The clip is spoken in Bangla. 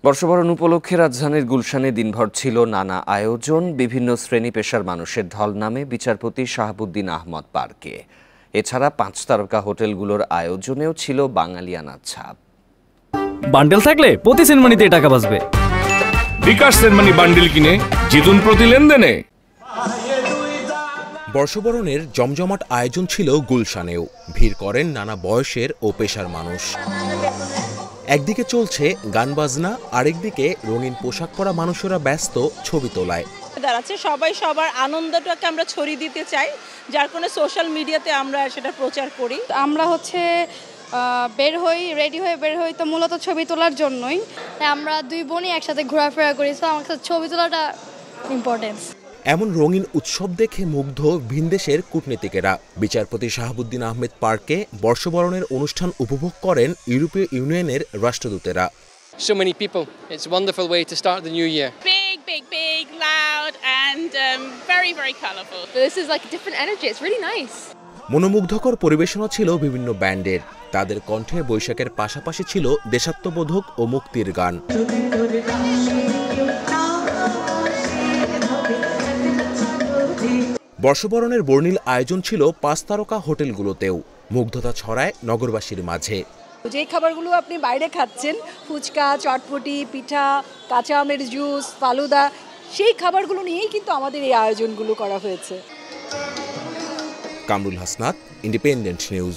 বর্ষবরণ উপলক্ষে রাজধানীর গুলশানে দিনভর ছিল নানা আয়োজন। বিভিন্ন শ্রেণী পেশার মানুষের ঢল নামে বিচারপতি শাহাবুদ্দিন আহমদ পার্কে। এছাড়া 5 তারকা হোটেলগুলোর আয়োজনেও ছিল বাঙালিয়ানার ছাপ। বান্ডেল থাকলে প্রতি সেনমানিতে টাকা বাঁচবে। বিকাশ সেনমানি বান্ডেল কিনে জিতুন প্রতি লেনদেনে। বর্ষবরণের জমজমাট আয়োজন ছিল গুলশানেও। ভিড় করেন নানা বয়সের ও পেশার মানুষ। একদিকে চলছে গান বাজনা, আরেকদিকে রঙিন পোশাক পরা মানুষেরা ব্যস্ত ছবি তোলায়। দাঁড়াচ্ছে সবাই সবার আনন্দটাকে আমরা ছড়িয়ে দিতে চাই, যার কোনো সোশ্যাল মিডিয়াতে আমরা সেটা প্রচার করি। আমরা রেডি হয়ে বের হই তো মূলত ছবি তোলার জন্যই। আমরা দুই বোনই একসাথে ঘোরাফেরা করি, তো আমার কাছে ছবি তোলাটা ইম্পর্টেন্স। এমন রঙিন উৎসব দেখে মুগ্ধ ভিনদেশের কূটনীতিকেরা। বিচারপতি শাহাবুদ্দিন আহমেদ পার্কে বর্ষবরণের অনুষ্ঠান উপভোগ করেন ইউরোপীয় ইউনিয়নের রাষ্ট্রদূতেরা। So many people. It's a wonderful way to start the new year. Big, loud and very, very colourful. This is like a different energy. It's really nice. মনোমুগ্ধকর পরিবেশনা ছিল বিভিন্ন ব্যান্ডের। তাদের কণ্ঠে বৈশাখের পাশাপাশি ছিল দেশাত্মবোধক ও মুক্তির গান। বর্ষবরণের বর্ণিল আয়োজন ছিল 5 তারকা হোটেলগুলোতেও। মুগ্ধতা ছড়ায় নগরবাসীর মাঝে। যে খাবারগুলো আপনি বাইরে খাচ্ছেন, ফুচকা, চটপটি, পিঠা, কাঁচা আমের জুস, ফালুদা, সেই খাবারগুলো নিয়েই কিন্তু আমাদের এই আয়োজনগুলো করা হয়েছে। Kamrul Hasnat, independent news.